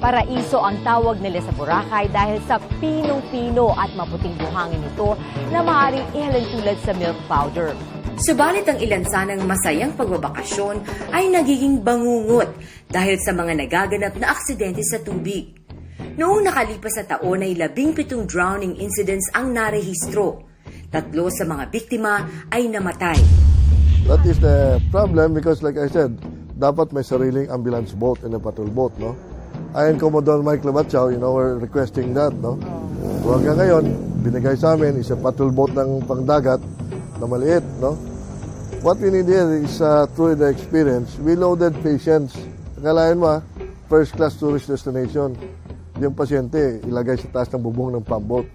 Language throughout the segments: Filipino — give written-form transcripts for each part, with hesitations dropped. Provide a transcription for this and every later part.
Paraiso ang tawag nila sa Boracay dahil sa pinong-pino at maputing buhangin nito na maaaring ihalin tulad sa milk powder. Subalit ang ilan sanang masayang pagbabakasyon ay nagiging bangungot dahil sa mga nagaganap na aksidente sa tubig. Noong nakalipas na taon ay 17 drowning incidents ang narehistro. 3 sa mga biktima ay namatay. That is the problem because like I said, dapat may sariling ambulance boat and a patrol boat, no? Ayon Commodore Mike Labatchao, we're requesting that, no? So hanggang ngayon, binigay sa amin is a patrol boat ng pangdagat na maliit, no? What we need here is through the experience, we loaded patients. Akalain mo, first class tourist destination. Yung pasyente, ilagay sa taas ng bubong ng pump boat,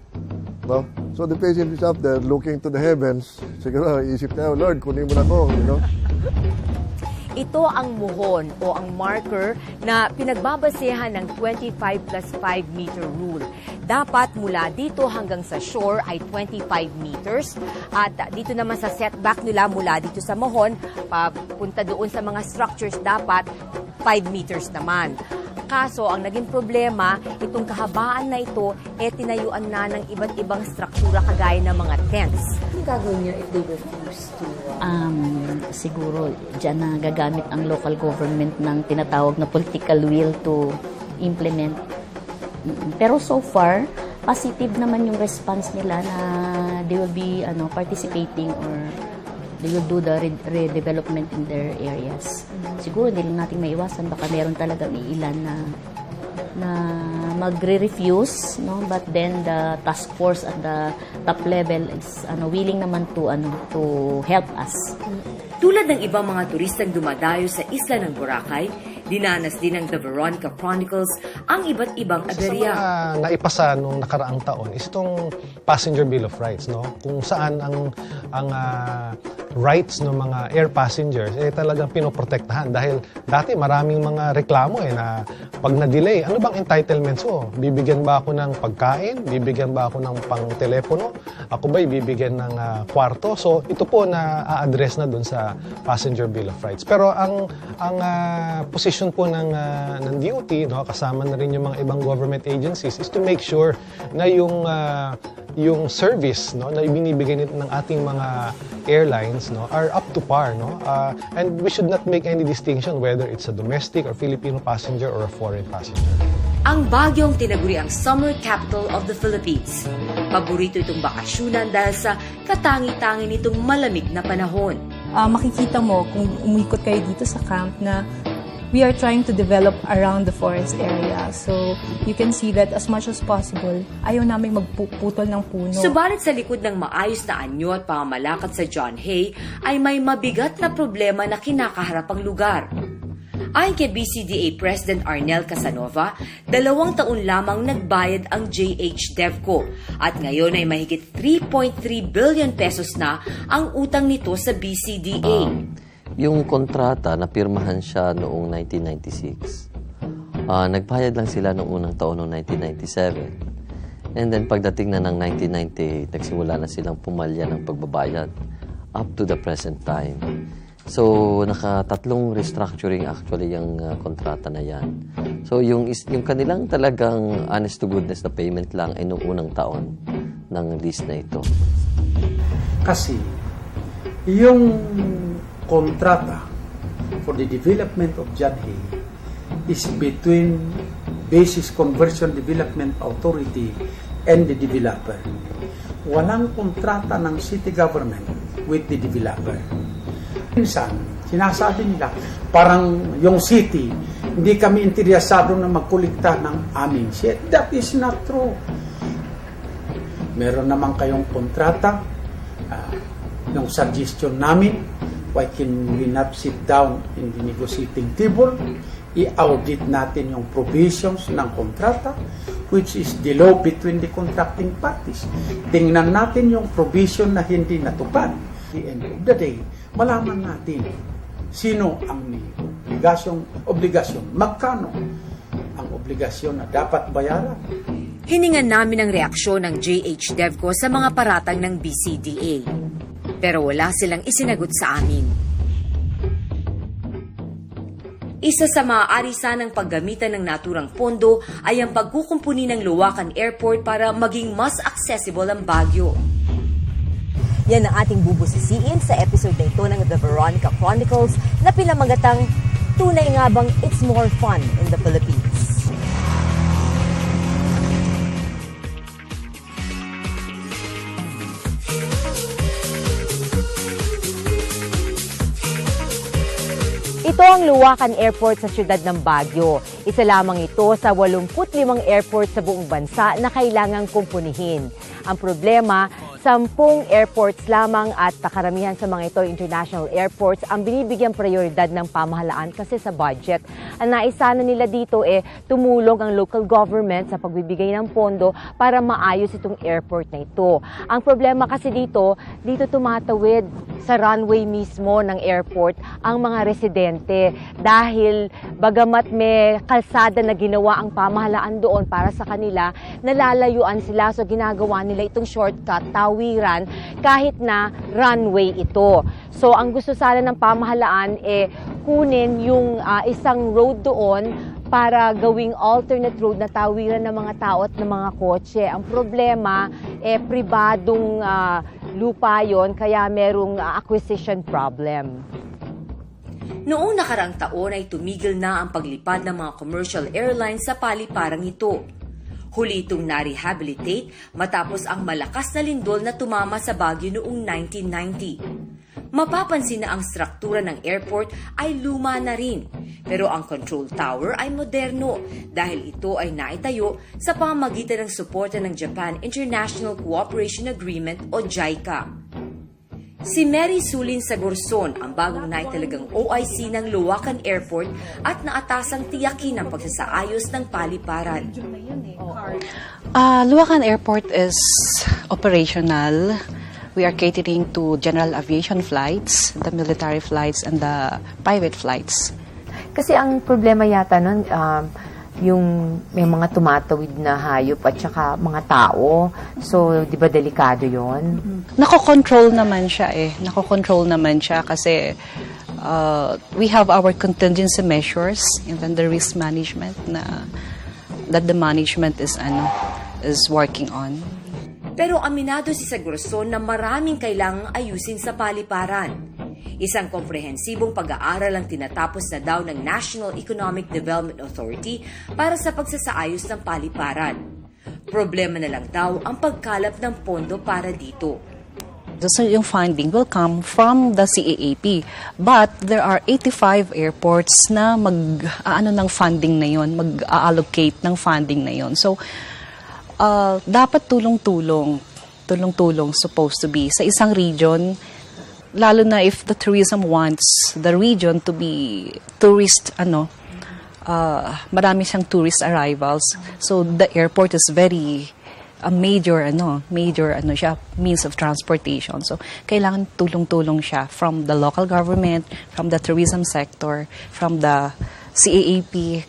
no? So the patient is up there looking to the heavens. Siguro, isip niya, Lord, kunin mo na ako, Ito ang muhon o ang marker na pinagbabasehan ng 25 plus 5 meter rule. Dapat mula dito hanggang sa shore ay 25 meters at dito naman sa setback nila mula dito sa muhon, papunta doon sa mga structures dapat 5 meters naman. Kaso ang naging problema, itong kahabaan na ito, tinayuan na ng iba't ibang struktura kagaya ng mga tents. Ano gagawin niyo if they refuse to? Siguro dyan na gagamit ang local government ng tinatawag na political will to implement. Pero so far, positive naman yung response nila na they will be participating or they will do the redevelopment in their areas. Siguro hindi lang natin maiwasan, baka meron talagang iilan na magre-refuse, no? But then the task force at the top level is willing naman to help us. Tulad ng ibang mga turistang dumadayo sa isla ng Boracay, dinanas din ng The Veronica Chronicles ang iba't ibang aberya. Sa mga naipasa nung nakaraang taon is itong Passenger Bill of Rights, no? Kung saan ang rights ng mga air passengers talagang pinoprotektahan dahil dati maraming mga reklamo na pag na-delay, ano bang entitlements ko? Bibigyan ba ako ng pagkain? Bibigyan ba ako ng pang-telepono? Ako ba'y bibigyan ng kwarto? So ito po na a-address na dun sa Passenger Bill of Rights. Pero ang position po ng DOT, no, kasama na rin yung mga ibang government agencies is to make sure na yung service, no, na ibinibigay ng ating mga airlines, no, are up to par, no? And we should not make any distinction whether it's a domestic or Filipino passenger or a foreign passenger. Ang Baguio ang tinaguri ang summer capital of the Philippines. Paborito itong bakasyunan dahil sa katangi-tangi nitong malamig na panahon. Makikita mo kung umikot kayo dito sa camp na we are trying to develop around the forest area. So, you can see that as much as possible, ayaw namin magpuputol ng puno. Subalit sa likod ng maayos na anyo at pamamalakad sa John Hay, ay may mabigat na problema na kinakaharap ang lugar. Ayon kay BCDA President Arnel Casanova, 2 taon lamang nagbayad ang JH DevCo at ngayon ay mahigit 3.3 billion pesos na ang utang nito sa BCDA. Yung kontrata, napirmahan siya noong 1996. Nagbayad lang sila noong unang taon noong 1997. And then pagdating na ng 1998, nagsimula na silang pumalya ng pagbabayad up to the present time. So, naka-3 restructuring actually yung kontrata na yan. So, yung kanilang talagang honest to goodness na payment lang ay noong unang taon ng lease na ito. Kasi, yung kontrata for the development of John Hay is between Basis Conversion Development Authority and the developer. Walang kontrata ng city government with the developer. Minsan, sinasabi nila, parang yung city, hindi kami interesado na magkulikta ng aming shit. That is not true. Meron naman kayong kontrata, yung suggestion namin, why can we not sit down in the negotiating table, i-audit natin yung provisions ng kontrata, which is the law between the contracting parties. Tingnan natin yung provision na hindi natupad. At the end of the day, malaman natin sino ang may obligasyon, magkano ang obligasyon na dapat bayaran. Hiningan namin ang reaksyon ng JH DevCo sa mga paratang ng BCDA. Pero wala silang isinagot sa amin. Isa sa maaari sanang paggamitan ng naturang pondo ay ang pagkukumpuni ng Luwakan Airport para maging mas accessible ang Baguio. Yan ang ating bubusisiin sa episode na ito ng The Veronica Chronicles na pinamagatang Tunay nga bang it's more fun in the Philippines? Ito ang Luwakan Airport sa siyudad ng Baguio. Isa lamang ito sa 85 airport sa buong bansa na kailangang kumpunihin. Ang problema, 10 airports lamang at karamihan sa mga ito international airports ang binibigyang prioridad ng pamahalaan kasi sa budget. Ang naisana nila dito tumulong ang local government sa pagbibigay ng pondo para maayos itong airport na ito. Ang problema kasi dito tumatawid sa runway mismo ng airport ang mga residente dahil bagamat may kalsada na ginawa ang pamahalaan doon para sa kanila, nalalayuan sila so ginagawa nila itong shortcut, tawiran, kahit na runway ito. So ang gusto sana ng pamahalaan kunin yung isang road doon para gawing alternate road na tawiran ng mga tao at ng mga kotse. Ang problema, pribadong lupa yon kaya merong acquisition problem. Noong nakarang taon ay tumigil na ang paglipad ng mga commercial airlines sa paliparang ito. Huli itong na-rehabilitate matapos ang malakas na lindol na tumama sa Baguio noong 1990. Mapapansin na ang struktura ng airport ay luma na rin, pero ang control tower ay moderno dahil ito ay naitayo sa pamamagitan ng suporta ng Japan International Cooperation Agreement o JICA. Si Mary Sulin Sagorson ang bagong naitalagang OIC ng Luwakan Airport at naatasang tiyakin ang pagsasaayos ng paliparan. Luwakan Airport is operational. We are catering to general aviation flights, the military flights, and the private flights. Kasi ang problema yata nun, yung may mga tumatawid na hayop at saka mga tao. So, di ba delikado yon? Nako-control naman siya Nako-control naman siya kasi we have our contingency measures and then the risk management that the management is working on. Pero aminado si Sagorson na maraming kailangang ayusin sa paliparan. Isang komprehensibong pag-aaral ang tinatapos na daw ng National Economic Development Authority para sa pagsasaayos ng paliparan. Problema na lang daw ang pagkalap ng pondo para dito. So yung funding will come from the CAAP. But there are 85 airports na ng funding na yon, mag-allocate ng funding na yon. So dapat tulong-tulong supposed to be sa isang region, lalo na if the tourism wants the region to be marami siyang tourist arrivals. So the airport is very a major siya, means of transportation. So kailangan tulong-tulong siya from the local government, from the tourism sector, from the CAAP,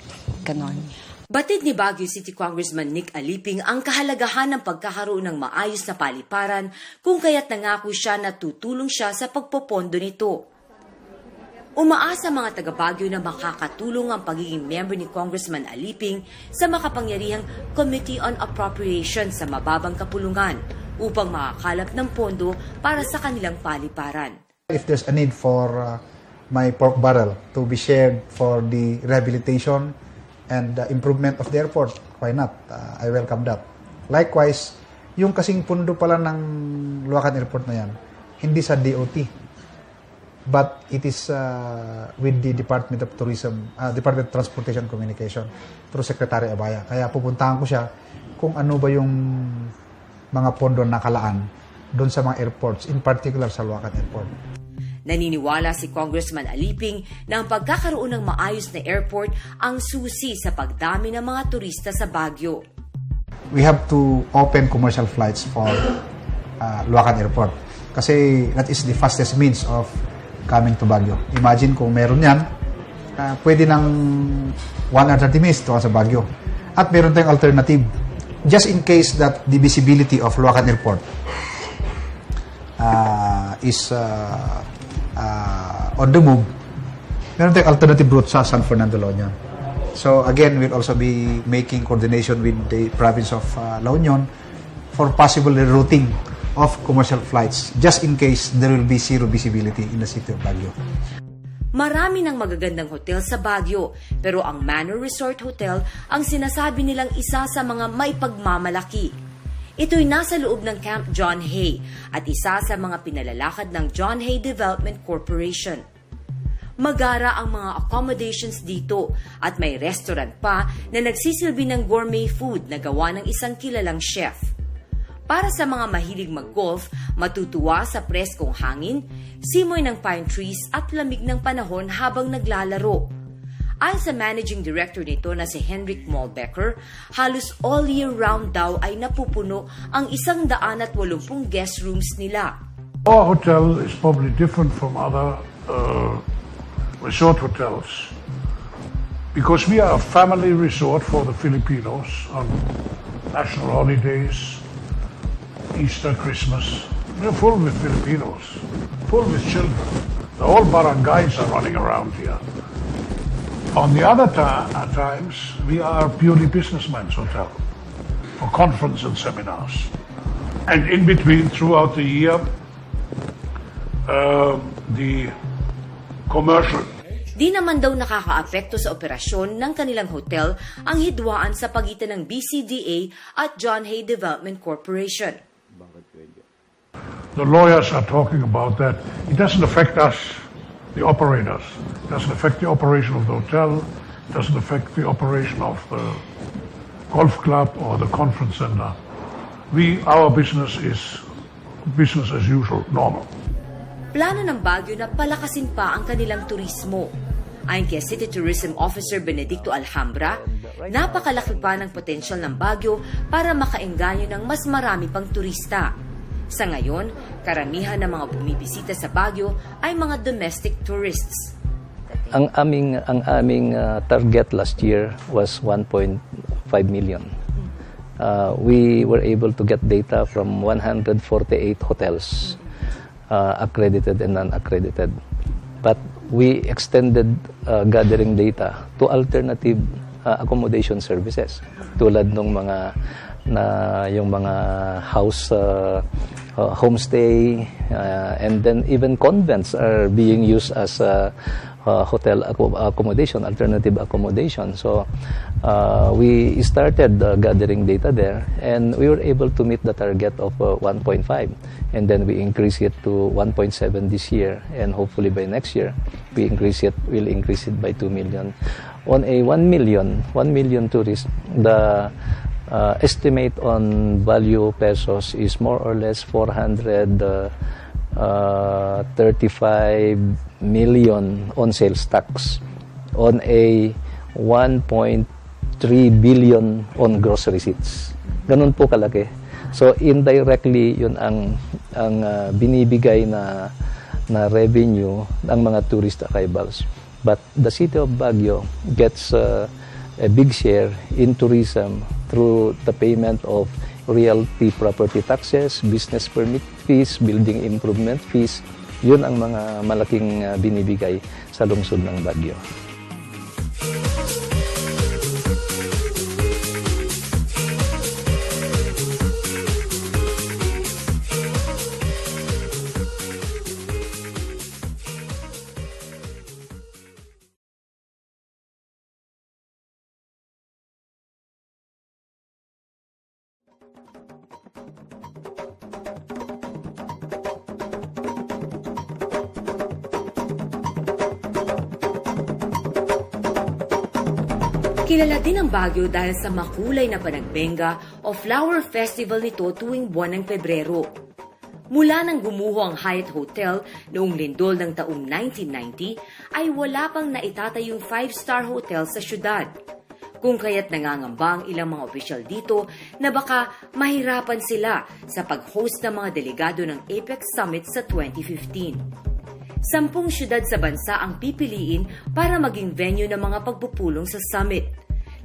ganon. Batid ni Baguio City Congressman Nick Aliping ang kahalagahan ng pagkakaroon ng maayos na paliparan kung kaya't nangako siya na tutulong siya sa pagpopondo nito. Umaasa mga taga-Baguio na makakatulong ang pagiging member ni Congressman Aliping sa makapangyarihang Committee on Appropriations sa mababang kapulungan upang makakalap ng pondo para sa kanilang paliparan. If there's a need for my pork barrel to be shared for the rehabilitation and the improvement of the airport, why not? I welcome that. Likewise, yung kasing pundo pala ng Luwakan Airport na yan, hindi sa DOT, but it is with the Department of Tourism, Department of Transportation Communication through Secretary Abaya. Kaya pupuntahan ko siya kung ano ba yung mga pondo na nakalaan doon sa mga airports, in particular sa Luwakan Airport. Naniniwala si Congressman Aliping na ang pagkakaroon ng maayos na airport ang susi sa pagdami ng mga turista sa Baguio. We have to open commercial flights for Luwakan Airport kasi that is the fastest means of coming to Baguio. Imagine kung meron yan, pwede ng 1 hour 30 minutes to sa Baguio. At meron tayong alternative. Just in case that the visibility of Luwakan Airport is on the move, meron tayong alternative route sa San Fernando, La Union. So again, we'll also be making coordination with the province of La Union for possible rerouting of commercial flights just in case there will be zero visibility in the city of Baguio. Marami ng magagandang hotel sa Baguio, pero ang Manor Resort Hotel ang sinasabi nilang isa sa mga may pagmamalaki. Ito'y nasa loob ng Camp John Hay at isa sa mga pinalalakad ng John Hay Development Corporation. Magara ang mga accommodations dito at may restaurant pa na nagsisilbi ng gourmet food na gawa ng isang kilalang chef. Para sa mga mahilig mag-golf, matutuwa sa preskong hangin, simoy ng pine trees at lamig ng panahon habang naglalaro. Ayon sa managing director nito na si Henrik Molbecker, halos all year round daw ay napupuno ang 180 guest rooms nila. Our hotel is probably different from other resort hotels because we are a family resort for the Filipinos on national holidays, Easter, Christmas. We're full with Filipinos, full with children. The whole barangays are running around here. On the other times, we are purely businessman's hotel for conference and seminars. And in between, throughout the year, the commercial. Di naman daw nakakaapekto sa operasyon ng kanilang hotel ang hidwaan sa pagitan ng BCDA at John Hay Development Corporation. The lawyers are talking about that. It doesn't affect us, the operators. It doesn't affect the operation of the hotel. It doesn't affect the operation of the golf club or the conference center. Our business is business as usual, normal. Plano ng Baguio na palakasin pa ang kanilang turismo. Ayon kay City Tourism Officer Benedicto Alhambra, napakalaki pa ng potensyal ng Baguio para makaengganyo ng mas marami pang turista. Sa ngayon, karamihan ng mga bumibisita sa Baguio ay mga domestic tourists. Ang aming target last year was 1.5 million. We were able to get data from 148 hotels, accredited and non-accredited. But we extended gathering data to alternative accommodation services tulad ng yung mga house homestay and then even convents are being used as hotel accommodation, alternative accommodation. So we started gathering data there and we were able to meet the target of 1.5 and then we increase it to 1.7 this year and hopefully by next year we'll increase it by 2 million. On a 1 million tourists, the estimate on value pesos is more or less 435 million on sales tax on a 1.3 billion on gross receipts. Ganun po kalaki. So indirectly yun ang binibigay na revenue ng mga tourist arrivals. But the city of Baguio gets a big share in tourism through the payment of realty property taxes, business permit fees, building improvement fees. Yun ang mga malaking binibigay sa lungsod ng Baguio. Kilala din ang Baguio dahil sa makulay na panagbenga o flower festival nito tuwing buwan ng Pebrero. Mula nang gumuho ang Hyatt Hotel noong lindol ng taong 1990 ay wala pang naitatayong 5-star hotel sa syudad. Kung kaya't nangangamba ang ilang mga opisyal dito na baka mahirapan sila sa pag-host ng mga delegado ng APEC Summit sa 2015. 10 syudad sa bansa ang pipiliin para maging venue ng mga pagpupulong sa summit.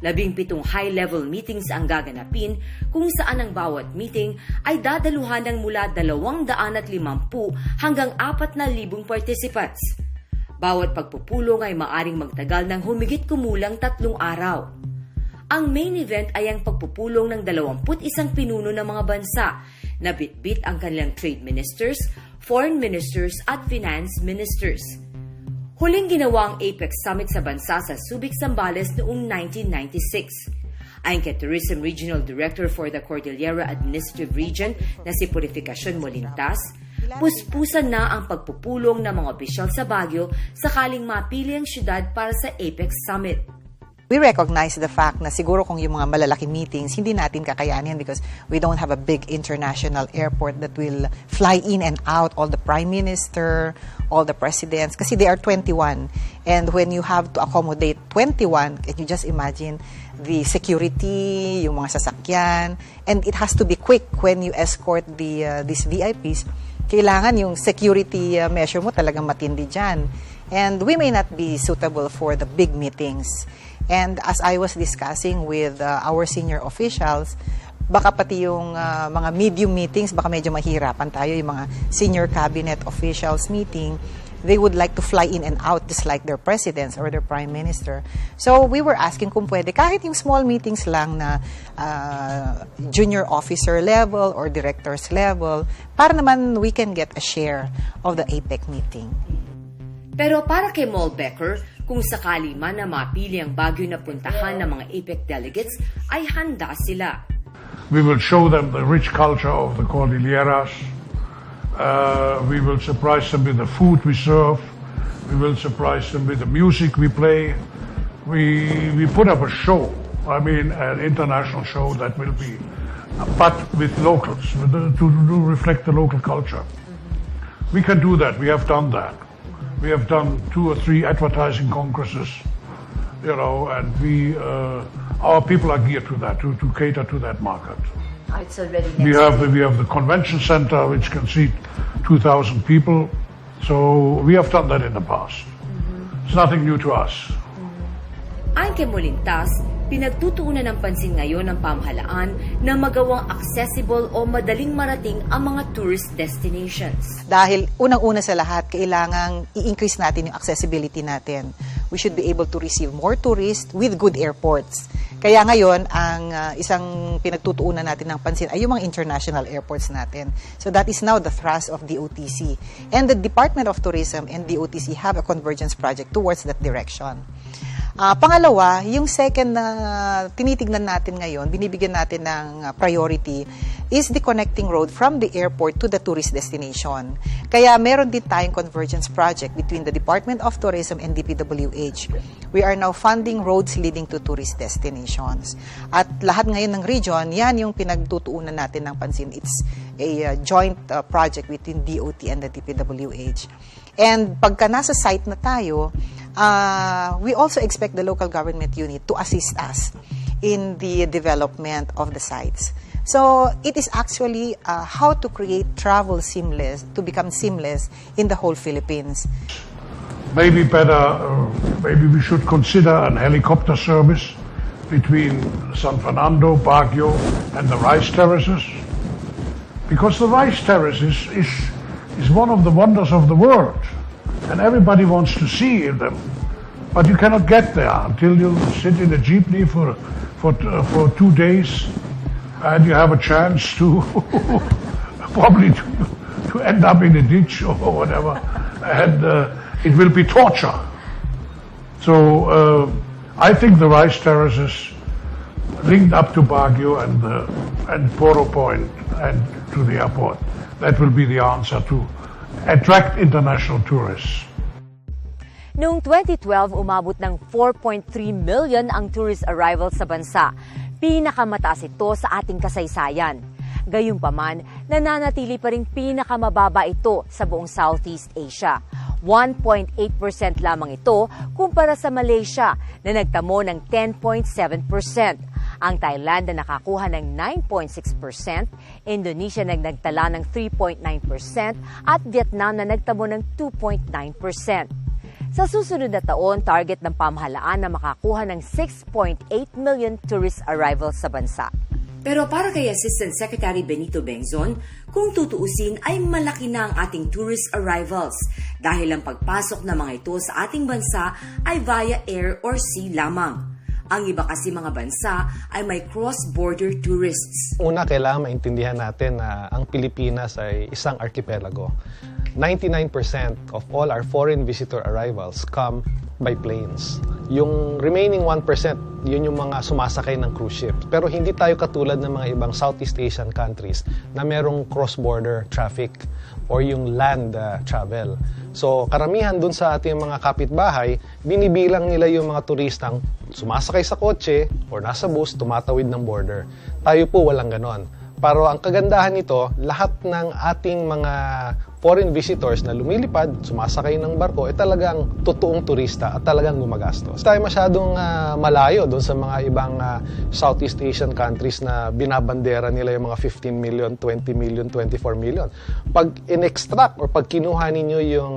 17 high-level meetings ang gaganapin kung saan ang bawat meeting ay dadaluhan ng mula 250 hanggang 4,000 participants. Bawat pagpupulong ay maaring magtagal ng humigit kumulang 3 araw. Ang main event ay ang pagpupulong ng 21 pinuno ng mga bansa na bitbit ang kanilang trade ministers, foreign ministers at finance ministers. Huling ginawa ang APEC Summit sa bansa sa Subic, Zambales noong 1996. Ayon kay Tourism Regional Director for the Cordillera Administrative Region na si Purificacion Molintas, puspusan na ang pagpupulong ng mga opisyal sa Baguio sakaling mapili ang syudad para sa APEC Summit. We recognize the fact na siguro kung yung mga malalaking meetings, hindi natin kakayanin because we don't have a big international airport that will fly in and out all the prime minister, all the presidents, kasi they are 21. And when you have to accommodate 21, can you just imagine the security, yung mga sasakyan, and it has to be quick when you escort these VIPs. Kailangan yung security measure mo talagang matindi dyan. And we may not be suitable for the big meetings. And as I was discussing with our senior officials, baka pati yung mga medium meetings, baka medyo mahirapan tayo, yung mga senior cabinet officials meeting, they would like to fly in and out just like their presidents or their prime minister. So we were asking kung pwede, kahit yung small meetings lang na junior officer level or directors level, para naman we can get a share of the APEC meeting. Pero para kay Mol Becker, kung sakali man na mapili ang Baguio na puntahan ng mga APEC delegates, ay handa sila. We will show them the rich culture of the Cordilleras. We will surprise them with the food we serve. We will surprise them with the music we play. We put up a show, I mean an international show that will be, but with locals, to reflect the local culture. We can do that, we have done that. We have done 2 or 3 advertising congresses, you know, and our people are geared to that, to cater to that market. It's already We have the convention center, which can seat 2,000 people. So we have done that in the past. It's nothing new to us. Ayon kay Molintas, pinagtutuunan ng pansin ngayon ng pamahalaan na magawang accessible o madaling marating ang mga tourist destinations. Dahil unang-una sa lahat, kailangang i-increase natin yung accessibility natin. We should be able to receive more tourists with good airports. Kaya ngayon, ang isang pinagtutuunan natin ng pansin ay yung mga international airports natin. So that is now the thrust of DOTC. And the Department of Tourism and DOTC have a convergence project towards that direction. Pangalawa, yung second na tinitignan natin ngayon, binibigyan natin ng priority, is the connecting road from the airport to the tourist destination. Kaya meron din tayong convergence project between the Department of Tourism and DPWH. We are now funding roads leading to tourist destinations. At lahat ngayon ng region, yan yung pinagtutuunan natin ng pansin. It's a joint project between DOT and the DPWH. And pagka nasa site na tayo, we also expect the local government unit to assist us in the development of the sites. So it is actually how to create travel seamless, to become seamless in the whole Philippines. Maybe maybe we should consider an helicopter service between San Fernando, Baguio, and the rice terraces. Because the rice terraces is one of the wonders of the world, and everybody wants to see them, but you cannot get there until you sit in a jeepney for 2 days, and you have a chance to probably to end up in a ditch or whatever, and it will be torture. So I think the rice terraces linked up to Baguio and Poro Point and to the airport, that will be the answer to attract international tourists. Noong 2012, umabot ng 4.3 million ang tourist arrivals sa bansa. Pinakamataas ito sa ating kasaysayan. Gayunpaman, nananatili pa ring pinakamababa ito sa buong Southeast Asia. 1.8% lamang ito kumpara sa Malaysia na nagtamo ng 10.7%. Ang Thailand na nakakuha ng 9.6%, Indonesia na nagtala ng 3.9% at Vietnam na nagtamo ng 2.9%. Sa susunod na taon, target ng pamahalaan na makakuha ng 6.8 million tourist arrivals sa bansa. Pero para kay Assistant Secretary Benito Bengzon, kung tutuusin ay malaki na ang ating tourist arrivals dahil ang pagpasok ng mga ito sa ating bansa ay via air or sea lamang. Ang iba kasi mga bansa ay may cross-border tourists. Una, kailangan maintindihan natin na ang Pilipinas ay isang archipelago. 99% of all our foreign visitor arrivals come by planes. Yung remaining 1%, yun yung mga sumasakay ng cruise ship. Pero hindi tayo katulad ng mga ibang Southeast Asian countries na merong cross-border traffic or yung land travel. So, karamihan dun sa ating mga kapitbahay, binibilang nila yung mga turistang sumasakay sa kotse or nasa bus, tumatawid ng border. Tayo po walang ganon. Pero ang kagandahan nito, lahat ng ating mga foreign visitors na lumilipad, sumasakay ng barko, ay talagang totoong turista at talagang gumagastos. Tayo masyadong malayo doon sa mga ibang Southeast Asian countries na binabandera nila yung mga 15 million, 20 million, 24 million. Pag in-extract or pag kinuha ninyo yung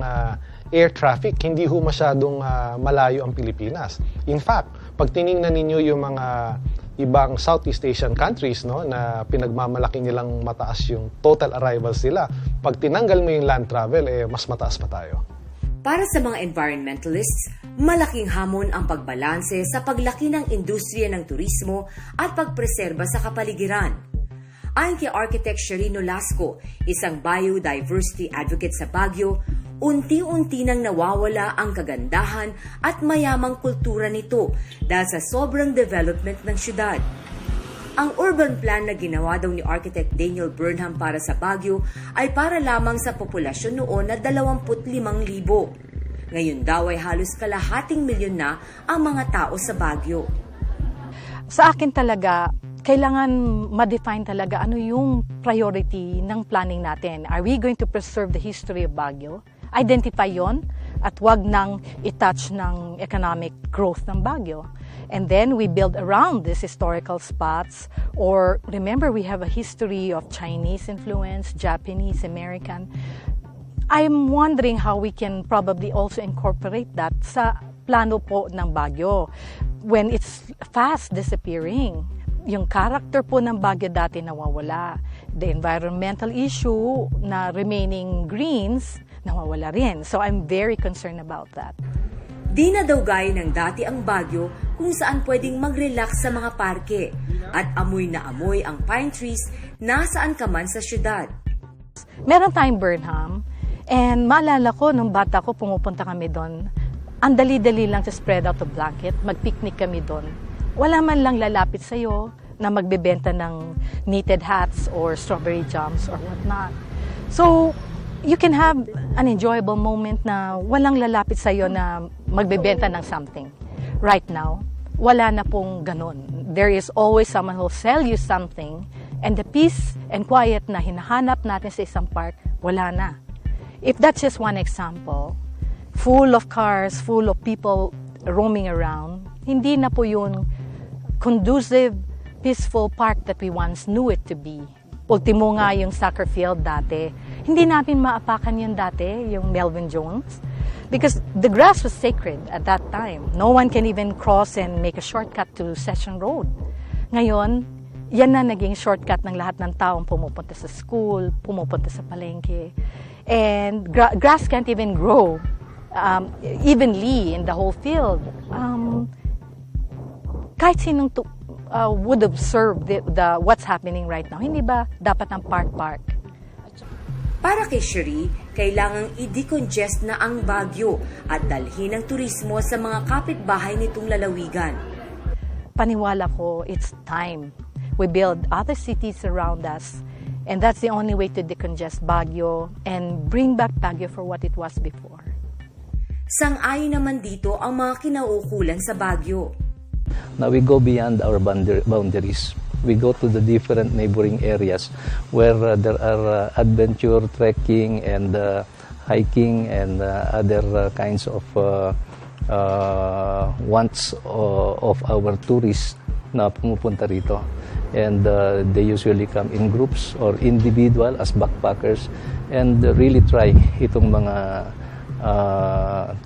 air traffic, hindi ho masyadong malayo ang Pilipinas. In fact, pag tiningnan ninyo yung mga ibang Southeast Asian countries, no, na pinagmamalaki nilang mataas yung total arrivals nila, pag tinanggal mo yung land travel, mas mataas pa tayo. Para sa mga environmentalists, malaking hamon ang pagbalanse sa paglaki ng industriya ng turismo at pagpreserba sa kapaligiran. Ayon kay Architect Sherino Lasco, isang biodiversity advocate sa Baguio, unti-unti nang nawawala ang kagandahan at mayamang kultura nito dahil sa sobrang development ng syudad. Ang urban plan na ginawa daw ni Architect Daniel Burnham para sa Baguio ay para lamang sa populasyon noon na 25,000. Ngayon daw ay halos kalahating milyon na ang mga tao sa Baguio. Sa akin talaga, kailangan ma-define talaga ano yung priority ng planning natin. Are we going to preserve the history of Baguio? Identify yon at wag nang i-touch ng economic growth ng Baguio. And then we build around these historical spots, or remember we have a history of Chinese influence, Japanese, American. I'm wondering how we can probably also incorporate that sa plano po ng Baguio when it's fast disappearing. Yung character po ng Baguio dati nawawala. The environmental issue na remaining greens, nawawala rin. So I'm very concerned about that. Di na daw gaya ng dati ang Baguio kung saan pwedeng mag-relax sa mga parke at amoy na amoy ang pine trees nasaan ka man sa syudad. Meron tayong Burnham, and maalala ko nung bata ko pumupunta kami doon. Ang dali-dali lang to spread out the blanket, mag-picnic kami doon. Wala man lang lalapit sa'yo na magbebenta ng knitted hats or strawberry jams or whatnot. So, you can have an enjoyable moment na walang lalapit sa'yo na magbebenta ng something. Right now, wala na pong ganun. There is always someone who will sell you something, and the peace and quiet na hinahanap natin sa isang park, wala na. If that's just one example, full of cars, full of people roaming around, hindi na po yun conducive, peaceful park that we once knew it to be. Ultimo nga yung soccer field dati. Hindi natin maapakan yun dati, yung Melvin Jones. Because the grass was sacred at that time. No one can even cross and make a shortcut to Session Road. Ngayon, yan na naging shortcut ng lahat ng taong pumupunta sa school, pumupunta sa palengke. And grass can't even grow evenly in the whole field. Kahit sinong would observe what's happening right now. Hindi ba dapat ang park? Para kay Cherie, kailangang i-decongest na ang Baguio at dalhin ang turismo sa mga kapitbahay nitong lalawigan. Paniwala ko, it's time. We build other cities around us, and that's the only way to decongest Baguio and bring back Baguio for what it was before. Sang-ayon naman dito ang mga kinauukulan sa Baguio. Now we go beyond our boundaries. We go to the different neighboring areas where there are adventure, trekking, and hiking, and other kinds of wants of our tourists na pumupunta rito. And they usually come in groups or individual as backpackers and really try itong mga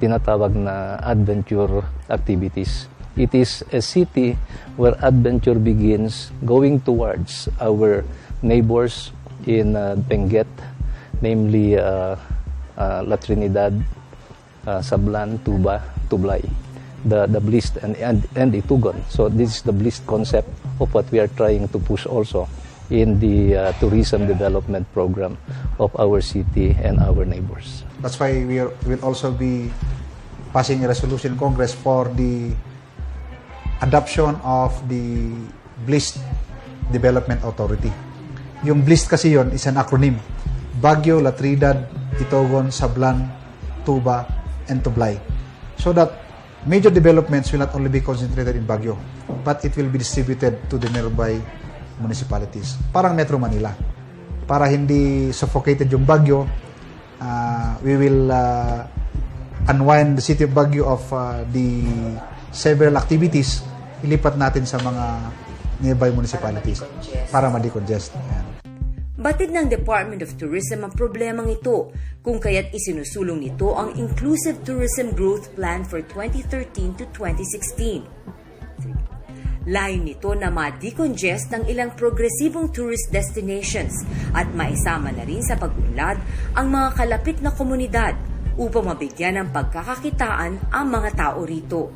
tinatawag na adventure activities. It is a city where adventure begins, going towards our neighbors in Benguet, namely La Trinidad, Sablan, Tuba, Tublay, the Blist and Itugon. So this is the Blist concept of what we are trying to push also in the tourism development program of our city and our neighbors. That's why we will also be passing a resolution in Congress for the adoption of the BLIST Development Authority. Yung BLIST kasi yon is an acronym. Baguio, La Trinidad, Itugon, Sablan, Tuba, and Tublay. So that major developments will not only be concentrated in Baguio, but it will be distributed to the nearby municipalities. Parang Metro Manila. Para hindi suffocated yung Baguio, we will unwind the city of Baguio of the several activities, ilipat natin sa mga nearby municipalities para ma-decongest. Batid ng Department of Tourism ang problemang ito, kung kaya't isinusulong nito ang Inclusive Tourism Growth Plan for 2013 to 2016. Layo nito na ma-decongest ng ilang progresibong tourist destinations at maisama na rin sa pag-unlad ang mga kalapit na komunidad upang mabigyan ng pagkakakitaan ang mga tao rito.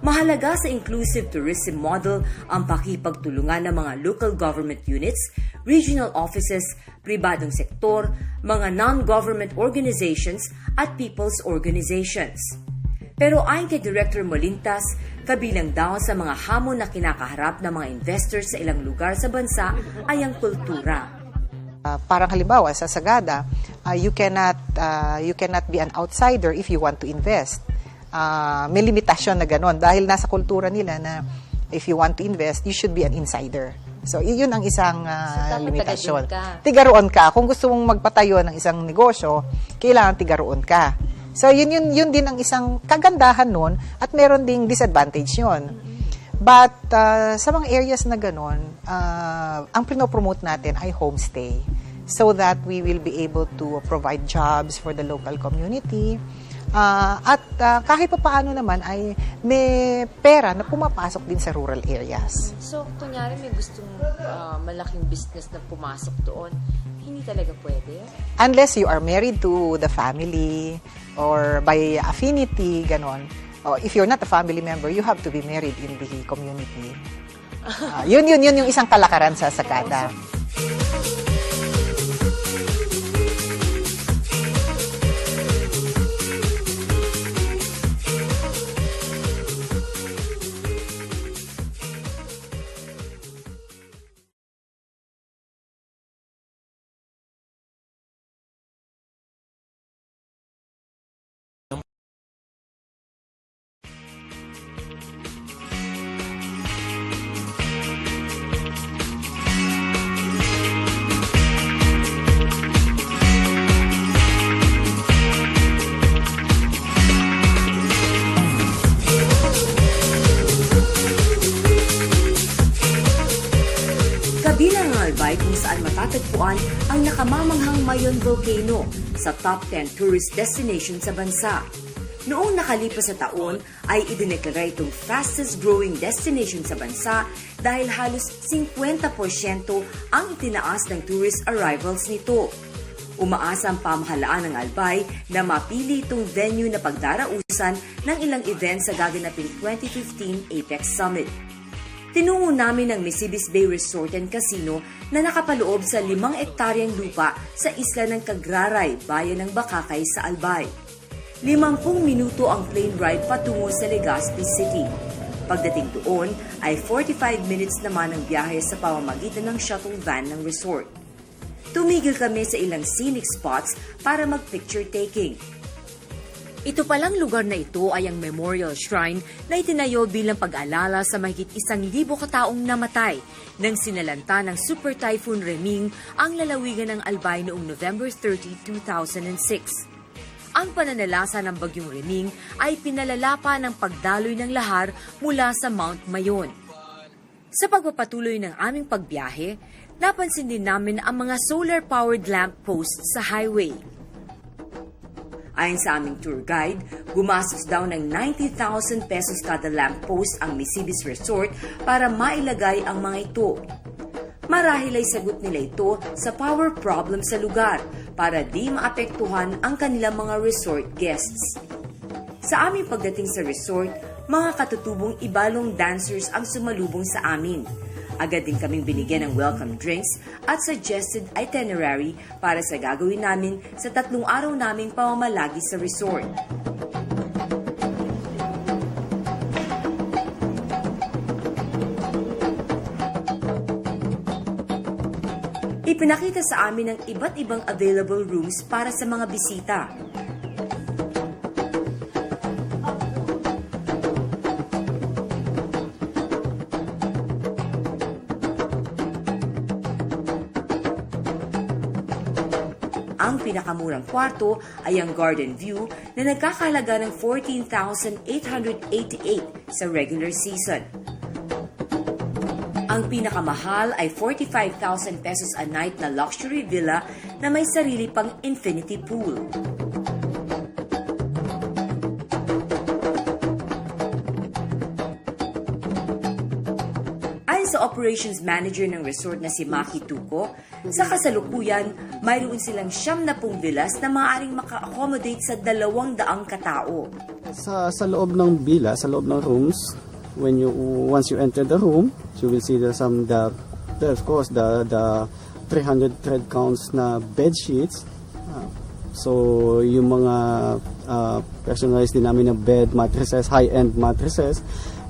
Mahalaga sa inclusive tourism model ang pakipagtulungan ng mga local government units, regional offices, pribadong sektor, mga non-government organizations at people's organizations. Pero ayon kay Director Molintas, kabilang daw sa mga hamon na kinakaharap ng mga investors sa ilang lugar sa bansa ay ang kultura. Parang halimbawa sa Sagada, you cannot be an outsider if you want to invest. May limitasyon na gano'n dahil nasa kultura nila na if you want to invest, you should be an insider. So, yun ang isang limitasyon. Tigaroon ka. Kung gusto mong magpatayo ng isang negosyo, kailangan tigaroon ka. So, yun din ang isang kagandahan nun at meron ding disadvantage yun. But, sa mga areas na gano'n, ang pinopromote natin ay homestay so that we will be able to provide jobs for the local community. At kahit pa paano naman ay may pera na pumapasok din sa rural areas. So, kunyari may gustong malaking business na pumasok doon, hindi talaga pwede? Unless you are married to the family or by affinity, ganon. If you're not a family member, you have to be married in the community. Yun yung isang kalakaran sa Sagada. Kabilang ang Albay kung saan matatagpuan ang nakamamanghang Mayon Volcano sa top 10 tourist destination sa bansa. Noong nakalipas sa taon ay idineklara itong fastest growing destination sa bansa dahil halos 50% ang itinaas ng tourist arrivals nito. Umaasa ang pamahalaan ng Albay na mapili itong venue na pagdarausan ng ilang events sa gaganaping 2015 Apex Summit. Tinungo namin ang Misibis Bay Resort and Casino na nakapaloob sa 5 ektaryang lupa sa isla ng Cagraray, bayan ng Bakakay sa Albay. 50 minuto ang plane ride patungo sa Legazpi City. Pagdating doon ay 45 minutes naman ang biyahe sa pamamagitan ng shuttle van ng resort. Tumigil kami sa ilang scenic spots para mag-picture taking. Ito palang lugar na ito ay ang Memorial Shrine na itinayo bilang pag-alala sa mahigit 1,000 kataong namatay nang sinalanta ng Super Typhoon Reming ang lalawigan ng Albay noong November 30, 2006. Ang pananalasa ng bagyong Reming ay pinalala pa ng pagdaloy ng lahar mula sa Mount Mayon. Sa pagpapatuloy ng aming pagbiyahe, napansin din namin ang mga solar-powered lamp posts sa highway. Ayon sa aming tour guide, gumastos daw ng 90,000 pesos kada lamppost ang Misibis Resort para mailagay ang mga ito. Marahil ay sagot nila ito sa power problem sa lugar para di maapektuhan ang kanilang mga resort guests. Sa aming pagdating sa resort, mga katutubong ibalong dancers ang sumalubong sa amin. Agad din kaming binigyan ng welcome drinks at suggested itinerary para sa gagawin namin sa 3 araw naming pamamalagi sa resort. Ipinakita sa amin ang iba't ibang available rooms para sa mga bisita. Ang pinakamurang kwarto ay ang Garden View na nagkakahalaga ng 14,888 sa regular season. Ang pinakamahal ay 45,000 pesos a night na luxury villa na may sarili pang infinity pool. Ayon sa operations manager ng resort na si Maki Tuko, sa kasalukuyan, mayroon silang 70 villas na maaaring maka-accommodate sa 200 katao. Sa loob ng villa, sa loob ng rooms, once you enter the room, you will see there of course the 300 thread counts na bed sheets. So yung mga personalized din namin na bed mattresses, high-end mattresses,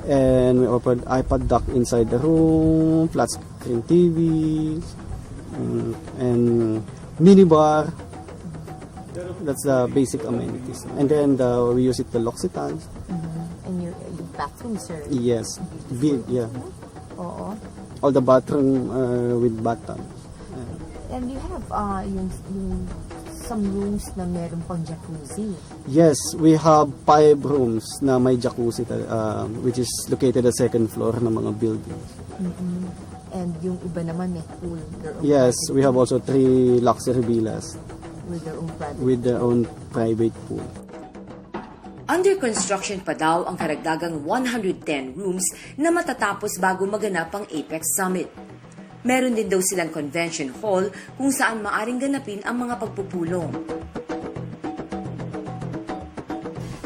and we offered iPad dock inside the room, flat screen TV, and minibar. That's the basic amenities. And then we use it the L'Occitane. And your bathroom, sir? Yes, big, yeah. Oo. All the bathroom with bathtub. And you have yung some rooms na meron pang jacuzzi. Yes, we have 5 rooms na may jacuzzi which is located at second floor ng mga buildings. And yung iba naman may pool. Yes, we have also 3 luxury villas with their own private pool. Under construction pa daw ang karagdagang 110 rooms na matatapos bago maganap ang Apex Summit. Meron din daw silang convention hall kung saan maaring ganapin ang mga pagpupulong.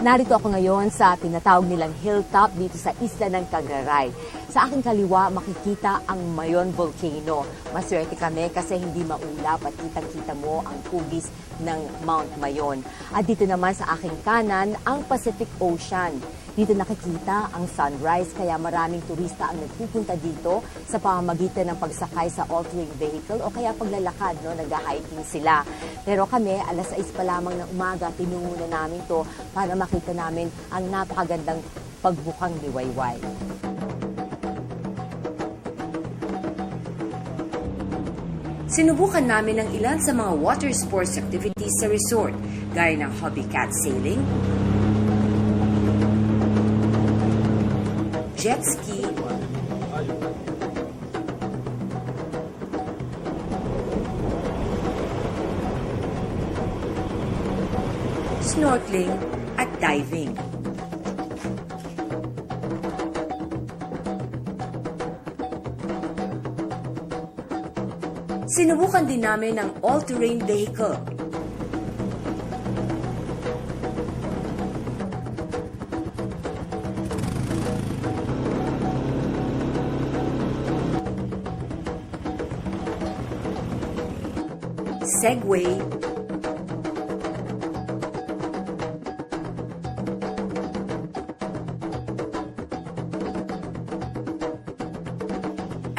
Narito ako ngayon sa tinatawag nilang hilltop dito sa isla ng Cagaray. Sa aking kaliwa, makikita ang Mayon Volcano. Maswerte kami kasi hindi maulap at kitang-kita mo ang hugis ng Mount Mayon. At dito naman sa aking kanan, ang Pacific Ocean. Dito nakikita ang sunrise kaya maraming turista ang nagpupunta dito sa pamamagitan ng pagsakay sa all-terrain vehicle o kaya paglalakad, nag-hiking sila. Pero kami, alas 6 pa lamang ng umaga, pinungo na namin to para makita namin ang napakagandang pagbukang liwayway. Sinubukan namin ang ilan sa mga water sports activities sa resort, gaya ng hobby cat sailing, jet ski, snorkeling, at diving. Sinubukan din namin ang all-terrain vehicle. Segway,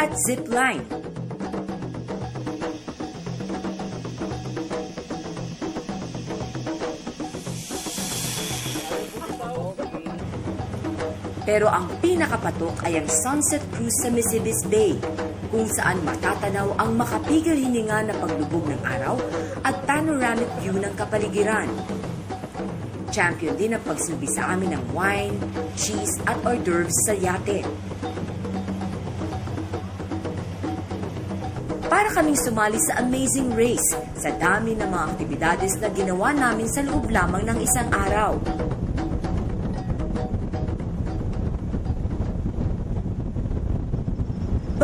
at zipline. Pero ang pinakapatok ay ang sunset cruise sa Misibis Bay, kung saan matatanaw ang makapigil hininga na paglubog ng araw at panoramic view ng kapaligiran. Champion din ang pagsilbi sa amin ng wine, cheese at hors d'oeuvres sa yate. Para kaming sumali sa Amazing Race sa dami ng mga aktibidades na ginawa namin sa loob lamang ng isang araw.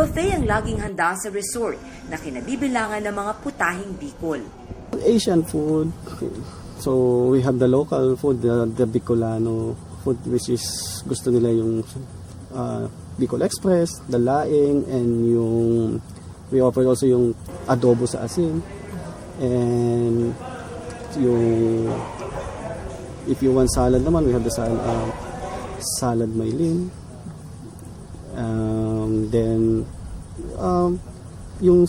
Buffet ang laging handa sa resort na kinabibilangan ng mga putahing Bicol. Asian food. So we have the local food, the Bicolano food, which is gusto nila yung Bicol Express, the laing, and we offer also yung adobo sa asin. And if you want salad naman, we have the salad maylin. Then yung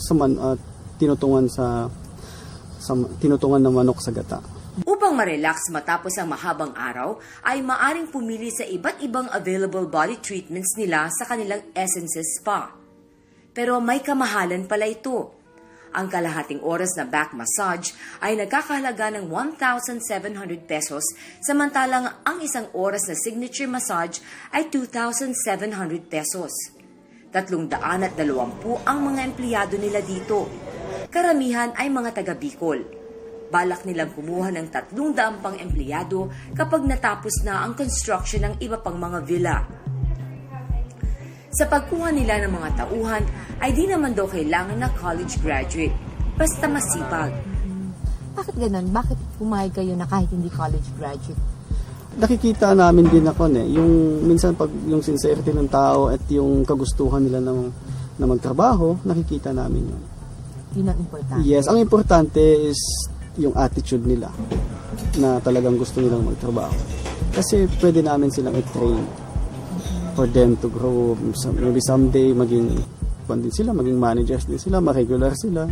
tinutungan tinutungan ng manok sa gata. Upang ma-relax matapos ang mahabang araw, ay maaring pumili sa iba't ibang available body treatments nila sa kanilang Essences Spa. Pero may kamahalan pala ito. Ang kalahating oras na back massage ay nagkakahalaga ng 1,700 pesos, samantalang ang isang oras na signature massage ay 2,700 pesos. 320 ang mga empleyado nila dito. Karamihan ay mga taga Bicol. Balak nilang kumuha ng 300 pang empleyado kapag natapos na ang construction ng iba pang mga villa. Sa pagkuha nila ng mga tauhan, ay di naman daw kailangan na college graduate, basta masipag. Bakit ganun? Bakit pumayag kayo na kahit hindi college graduate? Nakikita namin din ako yung minsan pag yung sincerity ng tao at yung kagustuhan nila na magtrabaho, nakikita namin yun. Yun ang importante. Yes, ang importante is yung attitude nila na talagang gusto nilang magtrabaho. Kasi pwede namin silang i-train for them to grow. Maybe someday maging managers din sila, ma-regular sila.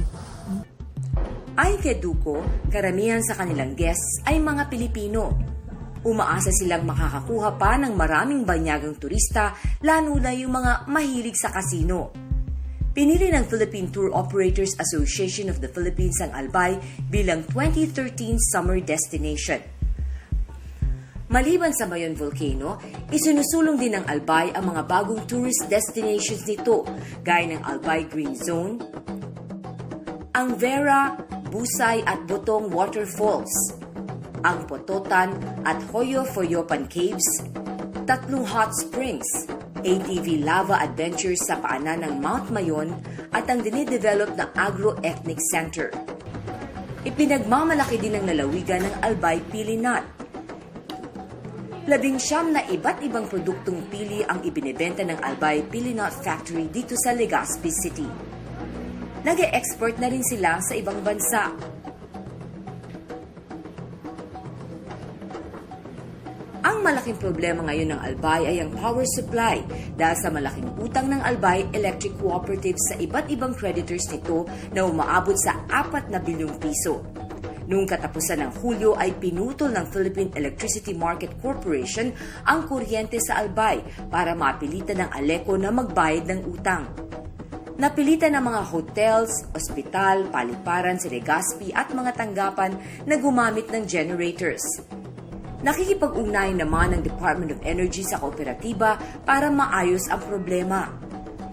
Ayon kay Duco, karamihan sa kanilang guests ay mga Pilipino. Umaasa silang makakakuha pa ng maraming banyagang turista, lalo na yung mga mahilig sa kasino. Pinili ng Philippine Tour Operators Association of the Philippines ang Albay bilang 2013 summer destination. Maliban sa Mayon Volcano, isinusulong din ng Albay ang mga bagong tourist destinations nito, gaya ng Albay Green Zone, ang Vera, Busay at Botong Waterfalls, ang Pototan at Hoyo Foyopan Caves, 3 hot springs, ATV lava adventures sa paanan ng Mount Mayon at ang dinidevelop na Agro-Ethnic Center. Ipinagmamalaki din ng lalawigan ng Albay Pili Nut. 19 na iba't ibang produktong pili ang ibinebenta ng Albay Pili Nut Factory dito sa Legazpi City. Nag-e-export na rin sila sa ibang bansa. Ang malaking problema ngayon ng Albay ay ang power supply dahil sa malaking utang ng Albay Electric Cooperative sa iba't ibang creditors nito na umaabot sa 4 na bilyong piso. Noong katapusan ng Hulyo ay pinutol ng Philippine Electricity Market Corporation ang kuryente sa Albay para mapilitan ng Aleco na magbayad ng utang. Napilitan ng mga hotels, ospital, paliparan sa Legazpi at mga tanggapan na gumamit ng generators. Nakikipag-ugnayan naman ng Department of Energy sa kooperatiba para maayos ang problema.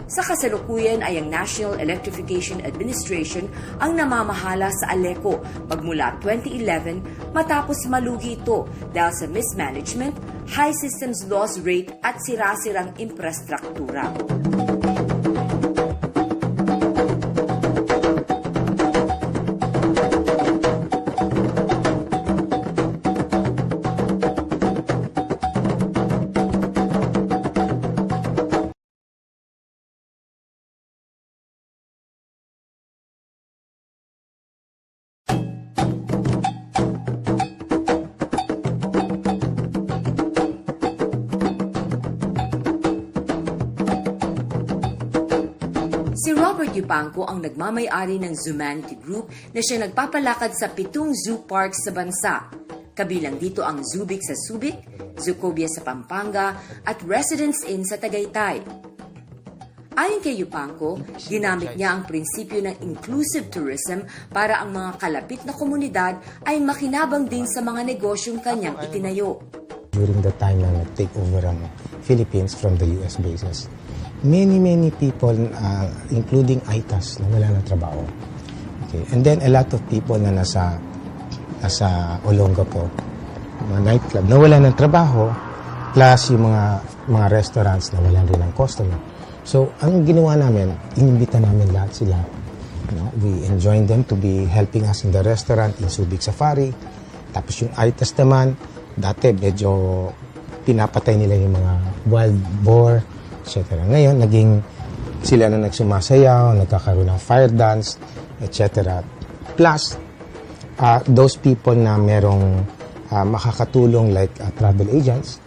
Sa kasalukuyan ay ang National Electrification Administration ang namamahala sa Aleco magmula 2011 matapos malugi ito dahil sa mismanagement, high systems loss rate at sira-sirang infrastruktura. Si Robert Yupanco ang nagmamay-ari ng Zoomanity Group na siya nagpapalakad sa 7 zoo parks sa bansa. Kabilang dito ang Zubik sa Subic, Zucobia sa Pampanga at Residence Inn sa Tagaytay. Ayon kay Yupanco, ginamit niya ang prinsipyo ng inclusive tourism para ang mga kalapit na komunidad ay makinabang din sa mga negosyong kanyang itinayo. During the time na nag-take over ang Philippines from the US bases, many people, including ITAS, na wala ng trabaho. Okay. And then a lot of people na nasa Olongapo, mga nightclub, na wala ng trabaho, plus yung mga restaurants na wala rin ng customer. So, ang ginawa namin, inimbita namin lahat sila. We enjoined them to be helping us in the restaurant in Subic Safari. Tapos yung ITAS naman, dati medyo pinapatay nila yung mga wild boar, etc. Ngayon, naging sila na nagsumasayaw, nagkakaroon ng fire dance, etc. Plus, those people na merong makakatulong like travel agents,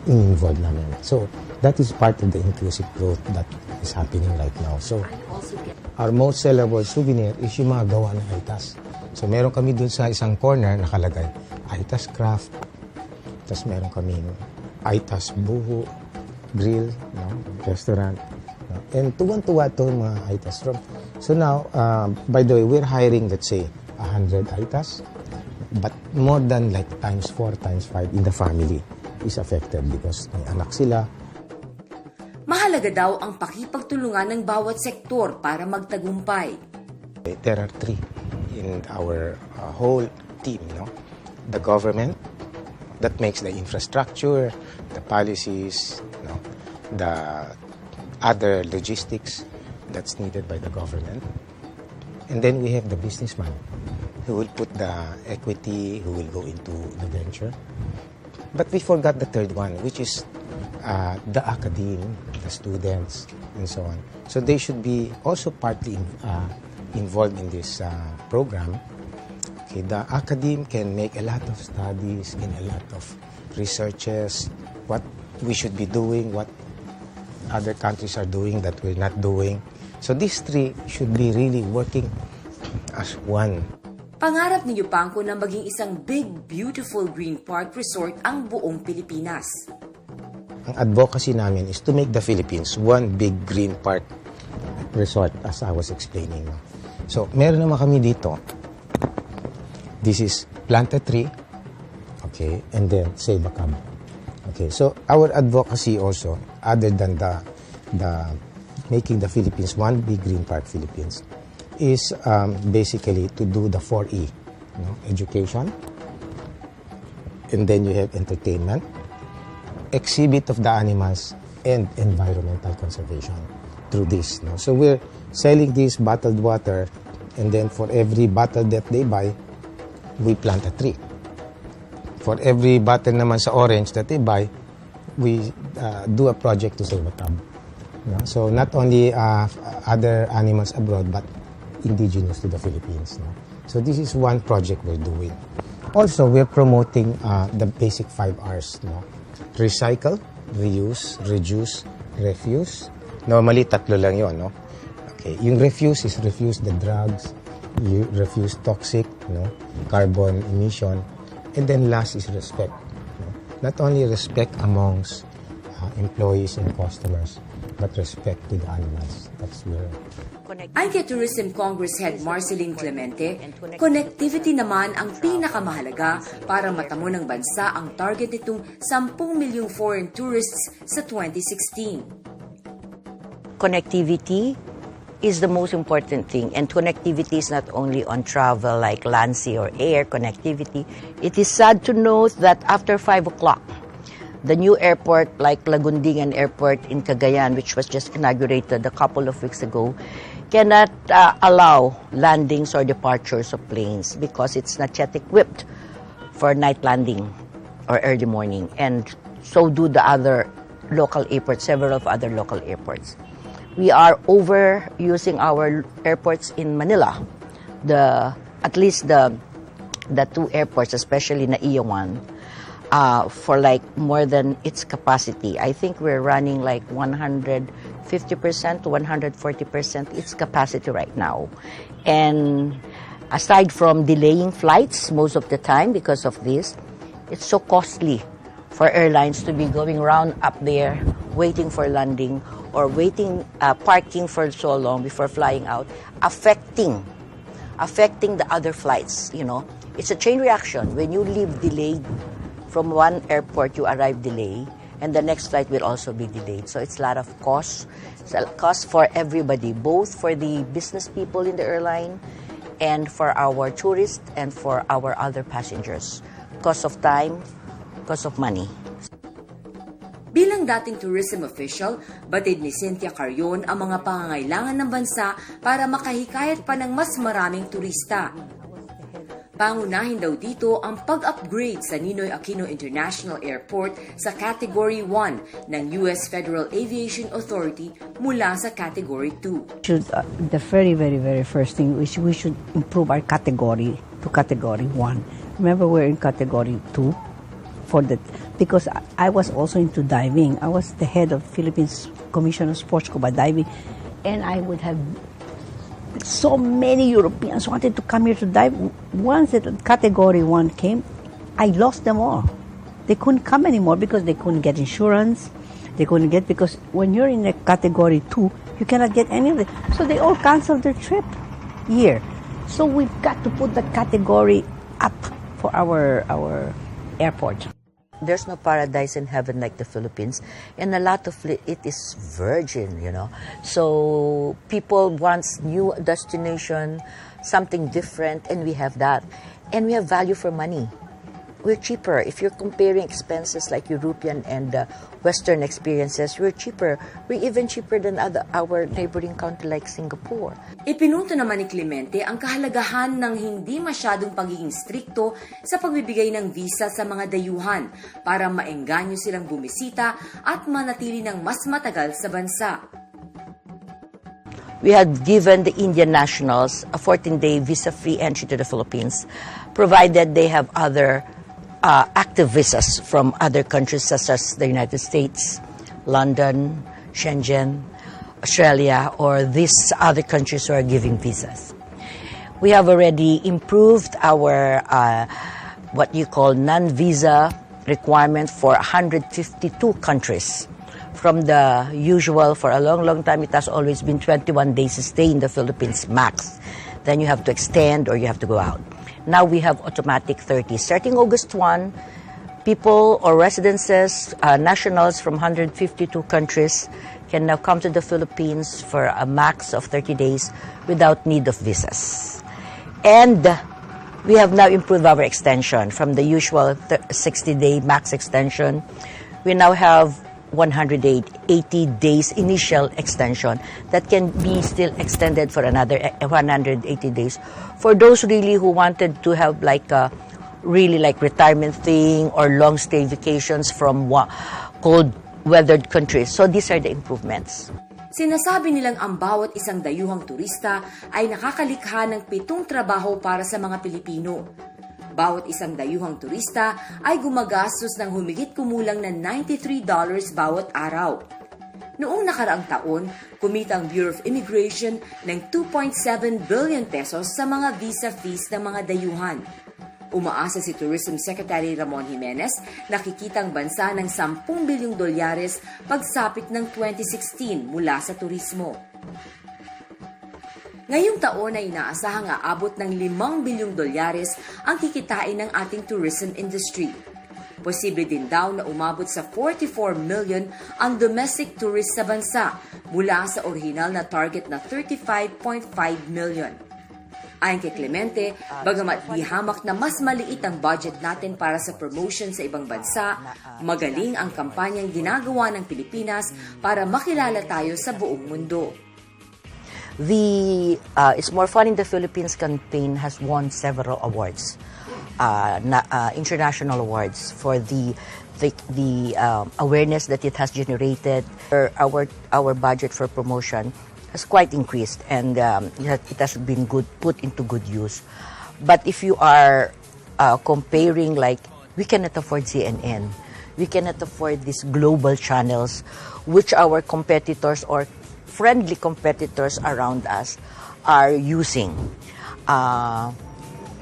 in-involve namin. So, that is part of the inclusive growth that is happening right now. So, our most sellable souvenir is yung mga gawa ng ITAS. So, meron kami dun sa isang corner nakalagay, ITAS Craft. Tapos meron kami ITAS Buho, Grill, restaurant. And tuwan-tuwa ito mga ITAS room. So now, by the way, we're hiring, let's say, 100 ITAS. But more than like times 4, times 5 in the family is affected because may anak sila. Mahalaga daw ang pakipagtulungan ng bawat sektor para magtagumpay. There are 3 in our whole team, The government that makes the infrastructure, the policies, the other logistics that's needed by the government. And then we have the businessman who will put the equity, who will go into the venture. But we forgot the third one, which is the academe, the students, and so on. So they should be also partly involved in this program. Okay, the academe can make a lot of studies, and a lot of researches, what we should be doing, what other countries are doing that we're not doing. So these 3 should be really working as one. Pangarap ni Yupanco na maging isang big, beautiful green park resort ang buong Pilipinas. Ang advocacy namin is to make the Philippines one big green park resort, as I was explaining. So, meron naman kami dito. This is plant a tree, okay, and then save a cub. Okay, so our advocacy also, other than the making the Philippines one big green park Philippines, is basically to do the 4E, education, and then you have entertainment, exhibit of the animals, and environmental conservation through this. So we're selling this bottled water, and then for every bottle that they buy, we plant a tree. For every bottle naman sa orange that they buy, we do a project to save a cub. So not only other animals abroad, but indigenous to the Philippines. So this is one project we're doing. Also, we're promoting the basic 5 R's. Recycle, reuse, reduce, refuse. Normally, 3 lang yun. Okay. Yung refuse is refuse the drugs, you refuse toxic, carbon emission, and then last is respect. Not only respect amongst employees and customers, but respect to the animals. That's where. Ay kay Tourism Congress Head Marceline Clemente, connectivity naman ang pinakamahalaga para matamo ng bansa ang target nitong 10 milyong foreign tourists sa 2016. Connectivity is the most important thing, and connectivity is not only on travel like land, sea, or air connectivity. It is sad to note that after 5 o'clock, the new airport like Lagundingan Airport in Cagayan, which was just inaugurated a couple of weeks ago, cannot allow landings or departures of planes because it's not yet equipped for night landing or early morning. And so do the other local airports, several of other local airports. We are overusing our airports in Manila. At least the 2 airports, especially NAIA 1, for like more than its capacity. I think we're running like 150% to 140% its capacity right now. And aside from delaying flights most of the time because of this, it's so costly for airlines to be going around up there, waiting for landing or parking for so long before flying out, affecting the other flights, It's a chain reaction. When you leave delayed from one airport, you arrive delayed, and the next flight will also be delayed. So it's a lot of cost. It's a cost for everybody, both for the business people in the airline and for our tourists and for our other passengers. Cost of time, cost of money. Bilang Bilang dating tourism official, batid ni Cynthia Carrion ang mga pangangailangan ng bansa para makahikayat pa ng mas maraming turista. Pangunahin daw dito ang pag-upgrade sa Ninoy Aquino International Airport sa Category 1 ng US Federal Aviation Authority mula sa Category 2. The very, very, very first thing is we should improve our category to Category 1. Remember, we're in Category 2 because I was also into diving. I was the head of Philippines Commission of Sports Scuba Diving, and I would have so many Europeans wanted to come here to dive. Once that Category 1 came, I lost them all. They couldn't come anymore because they couldn't get insurance. Because when you're in a Category 2, you cannot get any of it. So they all canceled their trip here. So we've got to put the category up for our airport. There's no paradise in heaven like the Philippines, and a lot of it is virgin, So people want new destination, something different, and we have that. And we have value for money. We're cheaper. If you're comparing expenses like European and Western experiences, we're cheaper. We're even cheaper than our neighboring country like Singapore. Ipinunto naman ni Clemente ang kahalagahan ng hindi masyadong pagiging strikto sa pagbibigay ng visa sa mga dayuhan para maengganyo silang bumisita at manatili ng mas matagal sa bansa. We had given the Indian nationals a 14-day visa-free entry to the Philippines, provided they have other active visas from other countries such as the United States, London, Shenzhen, Australia, or these other countries who are giving visas. We have already improved our what you call non-visa requirement for 152 countries. From the usual, for a long, long time, it has always been 21 days to stay in the Philippines max. Then you have to extend or you have to go out. Now we have automatic 30. Starting August 1, people or residences, nationals from 152 countries can now come to the Philippines for a max of 30 days without need of visas. And we have now improved our extension from the usual 60-day max extension. We now have 180 days initial extension that can be still extended for another 180 days for those really who wanted to have like a really like retirement thing or long stay vacations from cold weathered countries. So these are the improvements. Sinasabi nilang ang bawat isang dayuhang turista ay nakakalikha ng 7 trabaho para sa mga Pilipino. Bawat isang dayuhang turista ay gumagastos ng humigit kumulang na $93 bawat araw. Noong nakaraang taon, kumita ang Bureau of Immigration ng 2.7 billion pesos sa mga visa fees ng mga dayuhan. Umaasa si Tourism Secretary Ramon Jimenez na kikita ang bansa ng $10 bilyong pagsapit ng 2016 mula sa turismo. Ngayong taon ay inaasahang aabot ng $5 bilyong ang kikitain ng ating tourism industry. Posible din daw na umabot sa 44 million ang domestic tourists sa bansa mula sa orihinal na target na 35.5 million. Ayon kay Clemente, bagamat di hamak na mas maliit ang budget natin para sa promotion sa ibang bansa, magaling ang kampanyang ginagawa ng Pilipinas para makilala tayo sa buong mundo. The It's More Fun in the Philippines campaign has won several awards, international awards for the awareness that it has generated. Our budget for promotion has quite increased, and it has been put into good use. But if you are comparing, like, we cannot afford CNN, we cannot afford these global channels, which our competitors or friendly competitors around us are using.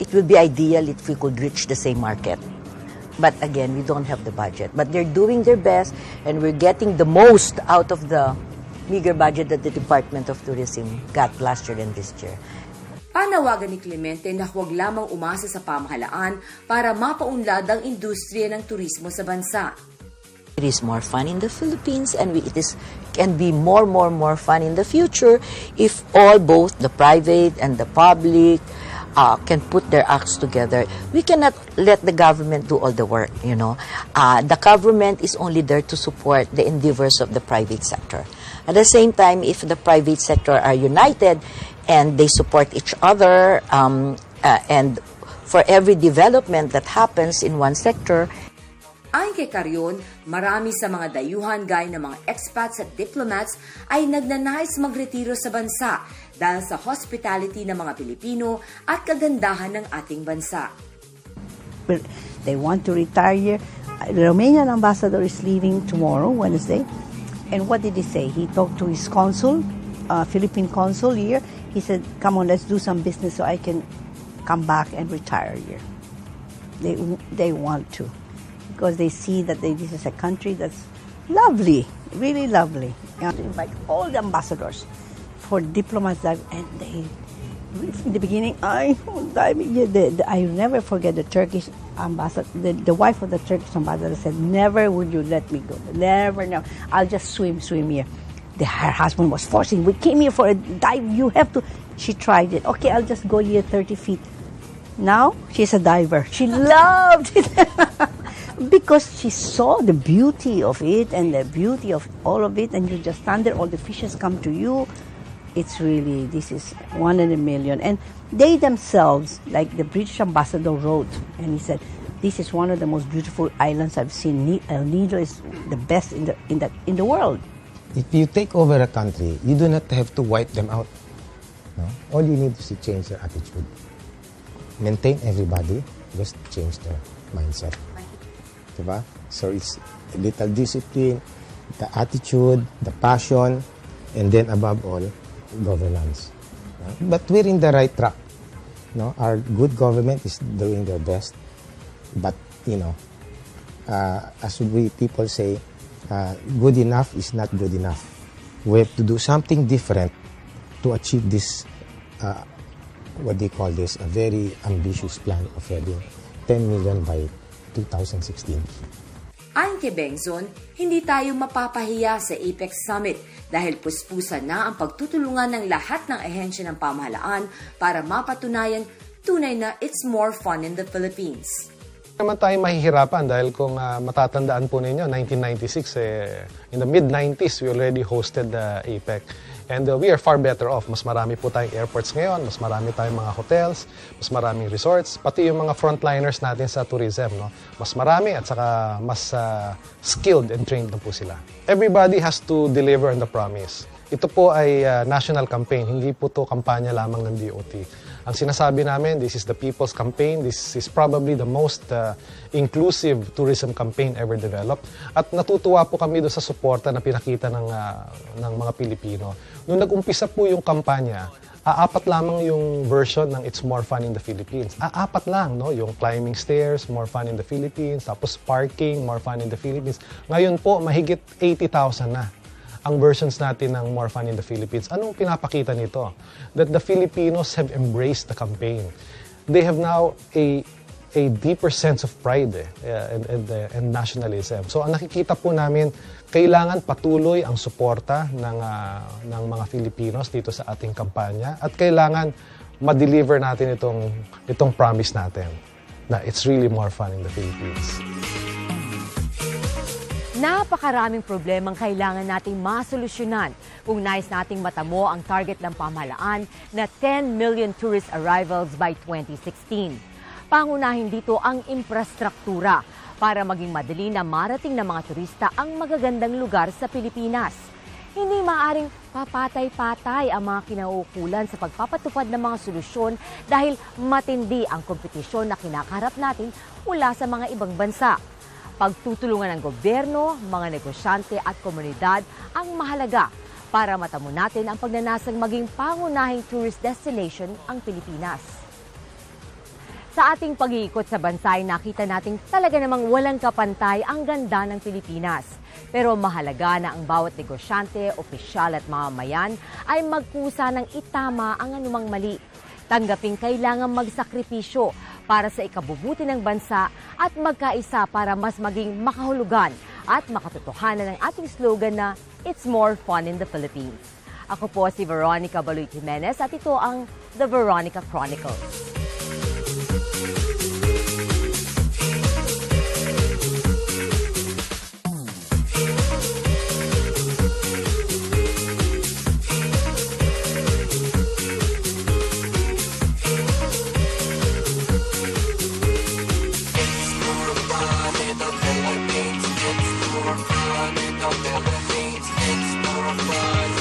It would be ideal if we could reach the same market. But again, we don't have the budget. But they're doing their best, and we're getting the most out of the meager budget that the Department of Tourism got last year and this year. Panawagan ni Clemente na huwag lamang umasa sa pamahalaan para mapaunlad ang industriya ng turismo sa bansa. It is more fun in the Philippines, and can be more fun in the future if both the private and the public can put their acts together. We cannot let the government do all the work, you know. The government is only there to support the endeavors of the private sector. At the same time, if the private sector are united and they support each other, and for every development that happens in one sector. Ayon kay Carrion, marami sa mga dayuhan gaya ng mga expats at diplomats ay nagnanais magretiro sa bansa dahil sa hospitality ng mga Pilipino at kagandahan ng ating bansa. They want to retire. The Romanian ambassador is leaving tomorrow, Wednesday. And what did he say? He talked to his consul, Philippine consul here. He said, come on, let's do some business so I can come back and retire here. They want to, because they see that this is a country that's lovely, really lovely. And to invite all the ambassadors for diplomats, and they, in the beginning, I never forget the Turkish ambassador, the wife of the Turkish ambassador said, never would you let me go, never, no, I'll just swim here. Her husband was forcing, we came here for a dive, you have to. She tried it. Okay, I'll just go here 30 feet. Now, she's a diver. She loved it because she saw the beauty of it and the beauty of all of it, and you just stand there, all the fishes come to you. It's really, this is one in a million. And they themselves, like the British ambassador wrote, and he said, this is one of the most beautiful islands I've seen. El Nido is the best in the world. If you take over a country, you do not have to wipe them out. No? All you need is to change their attitude. Maintain everybody, just change their mindset. Diba? So it's a little discipline, the attitude, the passion, and then above all, governance. No? But we're in the right track. No? Our good government is doing their best. But, you know, as people say, good enough is not good enough. We have to do something different to achieve this, what they call this, a very ambitious plan of having 10 million by 2016. Ayon kay Bengzon, hindi tayo mapapahiya sa APEC Summit dahil puspusan na ang pagtutulungan ng lahat ng ahensya ng pamahalaan para mapatunayan tunay na it's more fun in the Philippines. Naman tayo mahihirapan dahil kung matatandaan po ninyo, 1996, in the mid-90s, we already hosted the APEC. And we are far better off. Mas marami po tayong airports ngayon, mas marami tayong mga hotels, mas maraming resorts, pati yung mga frontliners natin sa tourism. No? Mas marami at saka mas skilled and trained na po sila. Everybody has to deliver on the promise. Ito po ay national campaign, hindi po to kampanya lamang ng DOT. Ang sinasabi namin, this is the people's campaign. This is probably the most inclusive tourism campaign ever developed. At natutuwa po kami doon sa suporta na pinakita ng mga Pilipino. Nung nag-umpisa po yung kampanya, apat lamang yung version ng It's More Fun in the Philippines. Apat lang, no? Yung climbing stairs, More Fun in the Philippines. Tapos parking, More Fun in the Philippines. Ngayon po, mahigit 80,000 na ang versions natin ng More Fun in the Philippines. Anong pinapakita nito? That the Filipinos have embraced the campaign. They have now a deeper sense of pride and nationalism. So ang nakikita po namin, kailangan patuloy ang suporta ng mga Filipinos dito sa ating kampanya at kailangan ma-deliver natin itong promise natin na it's really more fun in the Philippines. Napakaraming problemang kailangan nating masolusyonan kung nais nating matamo ang target ng pamahalaan na 10 million tourist arrivals by 2016. Pangunahin dito ang infrastruktura para maging madali na marating ng mga turista ang magagandang lugar sa Pilipinas. Hindi maaring papatay-patay ang mga kinauukulan sa pagpapatupad ng mga solusyon dahil matindi ang kompetisyon na kinakaharap natin mula sa mga ibang bansa. Pagtutulungan ng gobyerno, mga negosyante at komunidad ang mahalaga para matamo natin ang pagnanasang maging pangunahing tourist destination ang Pilipinas. Sa ating pag-iikot sa bansa ay nakita natin talaga namang walang kapantay ang ganda ng Pilipinas. Pero mahalaga na ang bawat negosyante, opisyal at mamamayan ay magkusa ng itama ang anumang mali. Tanggaping kailangan magsakripisyo para sa ikabubuti ng bansa at magkaisa para mas maging makahulugan at makatotohanan ng ating slogan na It's More Fun in the Philippines. Ako po si Veronica Baloy Jimenez at ito ang The Veronica Chronicles. in the Philippines. It's more fun in the Philippines. It's more fun.